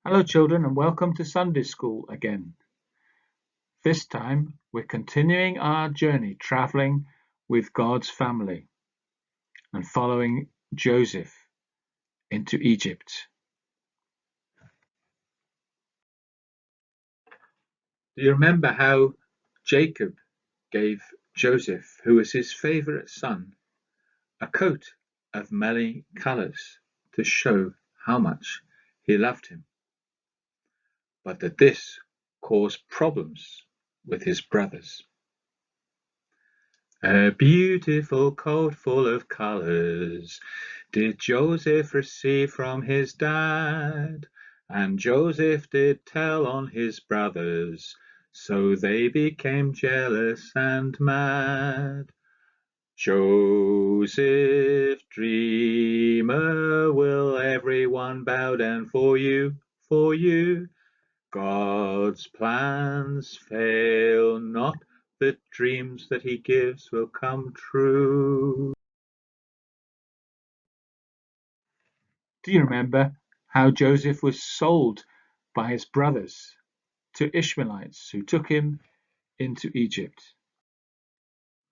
Hello children and welcome to Sunday School again. This time we're continuing our journey traveling with God's family and following Joseph into Egypt. Do you remember how Jacob gave Joseph, who was his favorite son, a coat of many colors to show how much he loved him, but that this caused problems with his brothers? A beautiful coat full of colors did Joseph receive from his dad, and Joseph did tell on his brothers, so they became jealous and mad. Joseph, dreamer, will everyone bow down for you, for you? God's plans fail not, the dreams that he gives will come true. Do you remember how Joseph was sold by his brothers to Ishmaelites who took him into Egypt?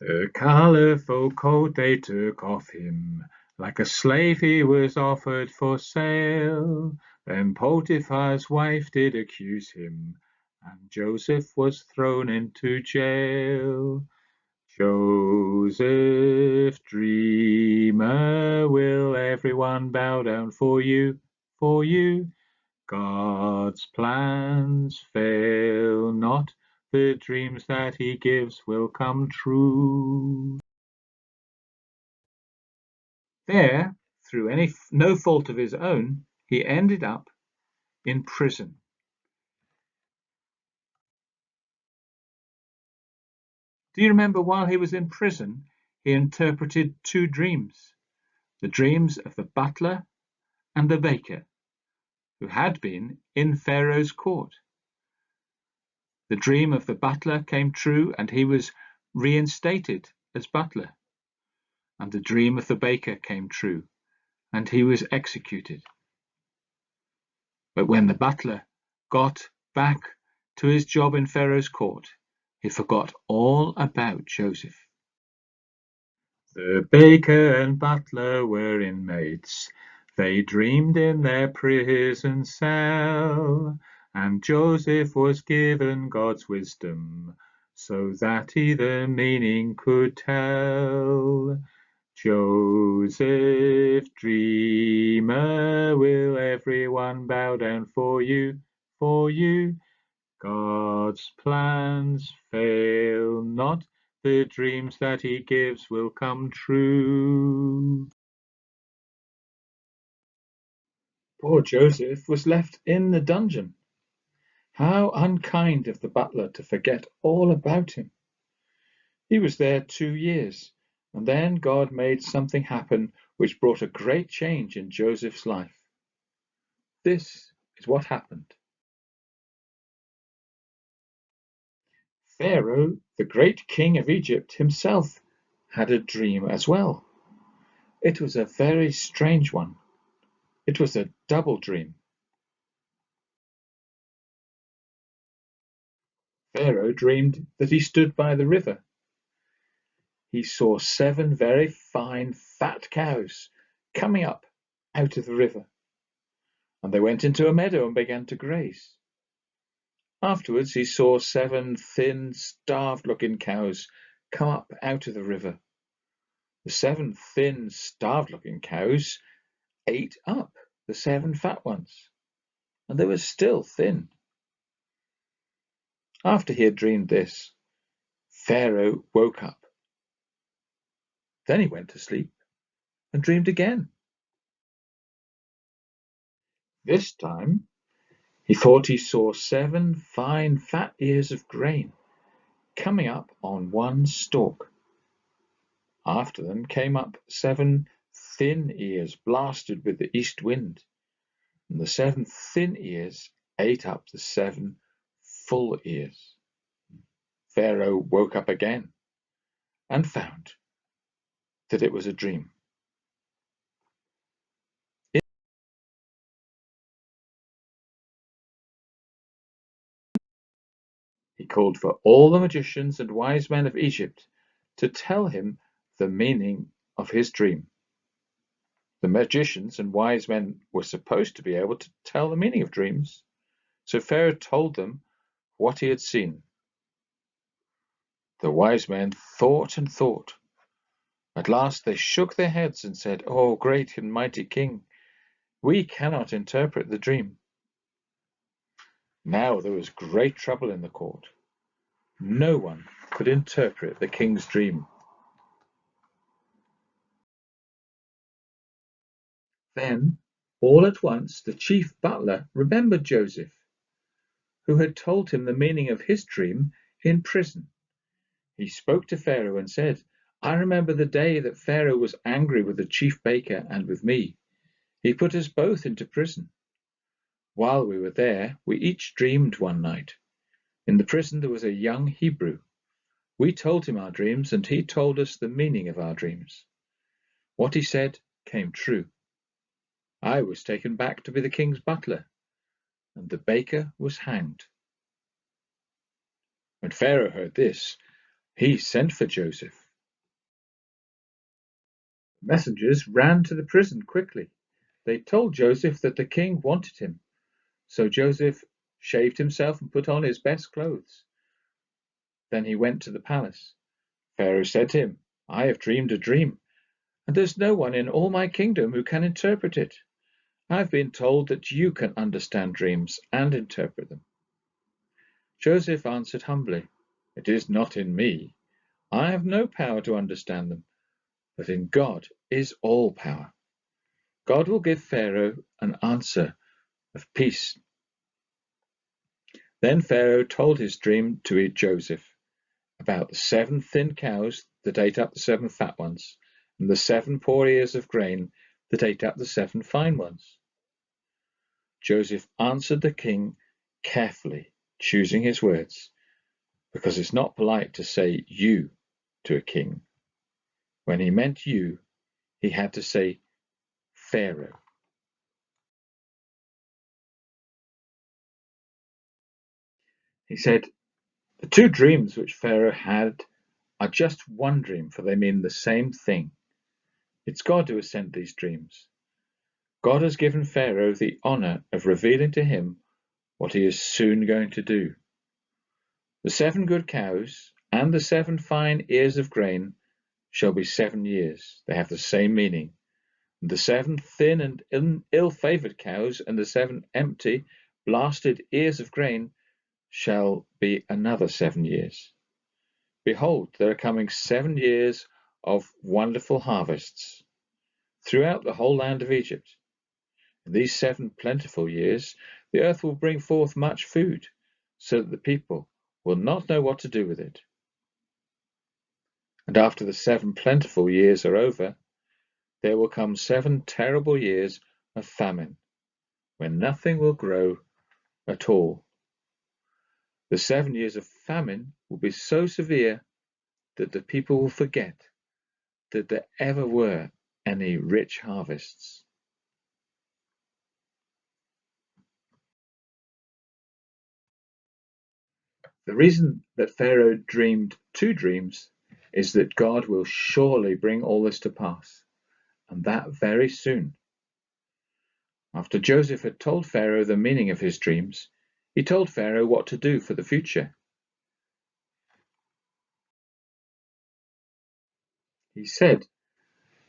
The colourful coat they took off him, like a slave he was offered for sale. Then Potiphar's wife did accuse him, and Joseph was thrown into jail. Joseph, dreamer, will everyone bow down for you, for you? God's plans fail not, the dreams that he gives will come true. There, through no fault of his own, he ended up in prison. Do you remember while he was in prison, he interpreted two dreams, the dreams of the butler and the baker, who had been in Pharaoh's court. The dream of the butler came true and he was reinstated as butler, and the dream of the baker came true and he was executed. But when the butler got back to his job in Pharaoh's court, he forgot all about Joseph. The baker and butler were inmates. They dreamed in their prison cell, and Joseph was given God's wisdom, so that he the meaning could tell. Joseph, dreamer, will everyone bow down for you, for you? God's plans fail not, the dreams that he gives will come true. Poor Joseph was left in the dungeon. How unkind of the butler to forget all about him. He was there 2 years, and then God made something happen which brought a great change in Joseph's life. This is what happened. Pharaoh, the great king of Egypt himself, had a dream as well. It was a very strange one. It was a double dream. Pharaoh dreamed that he stood by the river. He saw 7 very fine fat cows coming up out of the river, and they went into a meadow and began to graze. Afterwards he saw 7 thin, starved-looking cows come up out of the river. The 7 thin, starved-looking cows ate up the 7 fat ones, and they were still thin. After he had dreamed this, Pharaoh woke up. Then he went to sleep and dreamed again. This time he thought he saw 7 fine fat ears of grain coming up on one stalk. After them came up 7 thin ears blasted with the east wind, and the 7 thin ears ate up the 7 full ears. Pharaoh woke up again and found that it was a dream. He called for all the magicians and wise men of Egypt to tell him the meaning of his dream. The magicians and wise men were supposed to be able to tell the meaning of dreams, so Pharaoh told them what he had seen. The wise men thought and thought. At last they shook their heads and said, "Oh, great and mighty king, we cannot interpret the dream." Now there was great trouble in the court. No one could interpret the king's dream. Then, all at once, the chief butler remembered Joseph, who had told him the meaning of his dream in prison. He spoke to Pharaoh and said, "I remember the day that Pharaoh was angry with the chief baker and with me. He put us both into prison. While we were there, we each dreamed one night. In the prison there was a young Hebrew. We told him our dreams, and he told us the meaning of our dreams. What he said came true. I was taken back to be the king's butler, and the baker was hanged." When Pharaoh heard this, he sent for Joseph. The messengers ran to the prison quickly. They told Joseph that the king wanted him. So Joseph shaved himself and put on his best clothes. Then he went to the palace. Pharaoh said to him, "I have dreamed a dream, and there's no one in all my kingdom who can interpret it. I've been told that you can understand dreams and interpret them." Joseph answered humbly, "It is not in me. I have no power to understand them, but in God is all power. God will give Pharaoh an answer of peace." Then Pharaoh told his dream to Joseph about the 7 thin cows that ate up the 7 fat ones, and the 7 poor ears of grain that ate up the 7 fine ones. Joseph answered the king carefully, choosing his words, because it's not polite to say "you" to a king. When he meant "you," he had to say Pharaoh. He said, "The 2 dreams which Pharaoh had are just one dream, for they mean the same thing. It's God who has sent these dreams. God has given Pharaoh the honor of revealing to him what he is soon going to do. The 7 good cows and the 7 fine ears of grain shall be 7 years. They have the same meaning. And the 7 thin and ill-favored cows and the 7 empty, blasted ears of grain shall be another 7 years. Behold, there are coming 7 years of wonderful harvests throughout the whole land of Egypt. In these 7 plentiful years, the earth will bring forth much food, so that the people will not know what to do with it. And after the 7 plentiful years are over, there will come 7 terrible years of famine, when nothing will grow at all. The 7 years of famine will be so severe that the people will forget that there ever were any rich harvests. The reason that Pharaoh dreamed 2 dreams is that God will surely bring all this to pass, and that very soon. After Joseph had told Pharaoh the meaning of his dreams, he told Pharaoh what to do for the future. He said,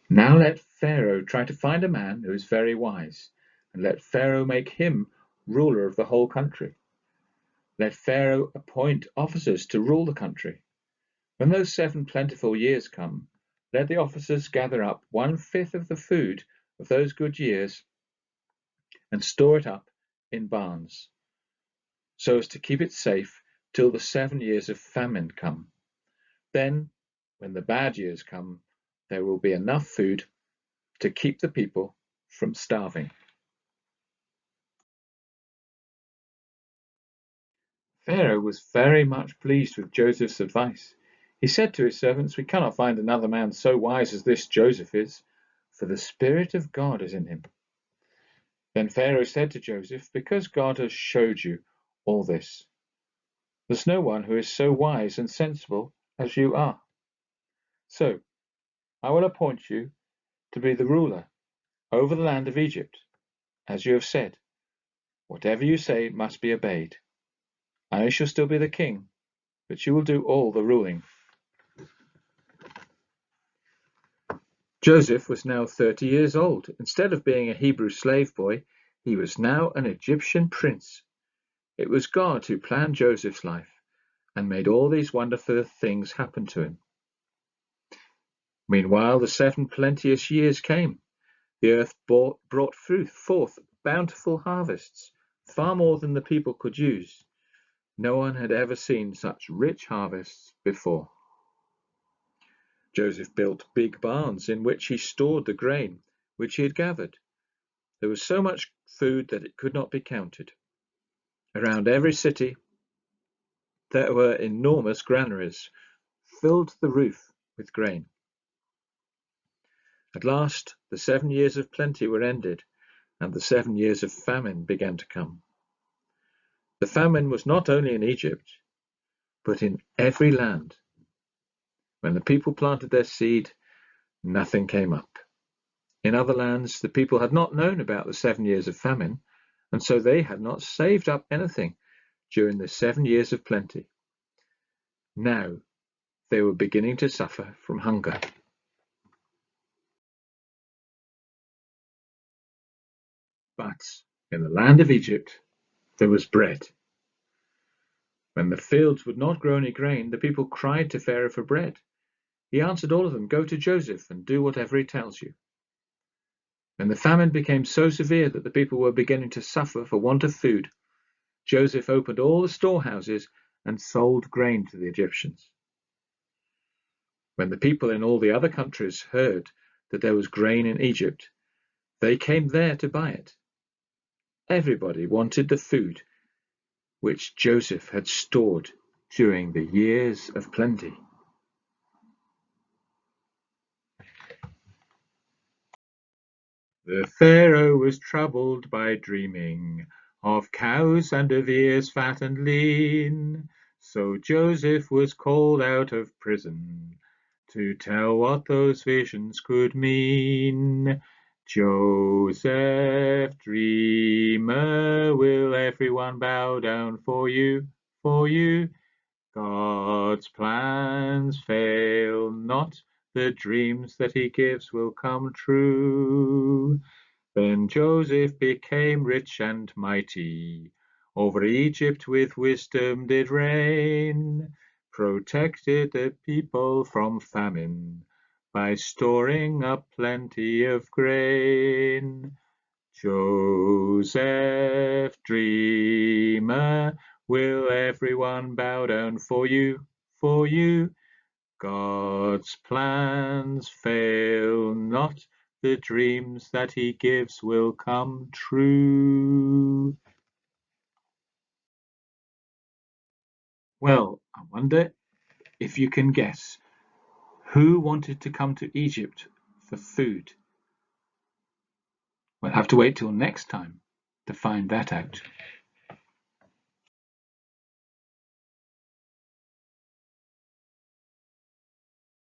"Now let Pharaoh try to find a man who is very wise, and let Pharaoh make him ruler of the whole country. Let Pharaoh appoint officers to rule the country. When those 7 plentiful years come, let the officers gather up 1/5 of the food of those good years and store it up in barns, so as to keep it safe till the 7 years of famine come. Then, when the bad years come, there will be enough food to keep the people from starving." Pharaoh was very much pleased with Joseph's advice. He said to his servants, "We cannot find another man so wise as this Joseph is, for the Spirit of God is in him." Then Pharaoh said to Joseph, "Because God has showed you all this, There's no one who is so wise and sensible as you are. So I will appoint you to be the ruler over the land of Egypt, as you have said. Whatever you say must be obeyed. I shall still be the king, but you will do all the ruling." Joseph was now 30 years old. Instead of being a Hebrew slave boy, he was now an Egyptian prince. It was God who planned Joseph's life and made all these wonderful things happen to him. Meanwhile, the 7 plenteous years came. The earth brought forth bountiful harvests, far more than the people could use. No one had ever seen such rich harvests before. Joseph built big barns in which he stored the grain which he had gathered. There was so much food that it could not be counted. Around every city there were enormous granaries, filled to the roof with grain. At last the 7 years of plenty were ended, and the 7 years of famine began to come. The famine was not only in Egypt, but in every land. When the people planted their seed, nothing came up. In other lands, the people had not known about the 7 years of famine, and so they had not saved up anything during the 7 years of plenty. Now they were beginning to suffer from hunger. But in the land of Egypt there was bread. When the fields would not grow any grain, the people cried to Pharaoh for bread. He answered all of them, "Go to Joseph and do whatever he tells you." When the famine became so severe that the people were beginning to suffer for want of food, Joseph opened all the storehouses and sold grain to the Egyptians. When the people in all the other countries heard that there was grain in Egypt, they came there to buy it. Everybody wanted the food which Joseph had stored during the years of plenty. The Pharaoh was troubled by dreaming of cows and of ears fat and lean. So Joseph was called out of prison to tell what those visions could mean. "Joseph, dreamer, will everyone bow down for you, for you? God's plans fail not, the dreams that he gives will come true." Then Joseph became rich and mighty, over Egypt with wisdom did reign, protected the people from famine by storing up plenty of grain. "Joseph, dreamer, will everyone bow down for you, for you? God's plans fail not, the dreams that he gives will come true." Well, I wonder if you can guess who wanted to come to Egypt for food. We'll have to wait till next time to find that out.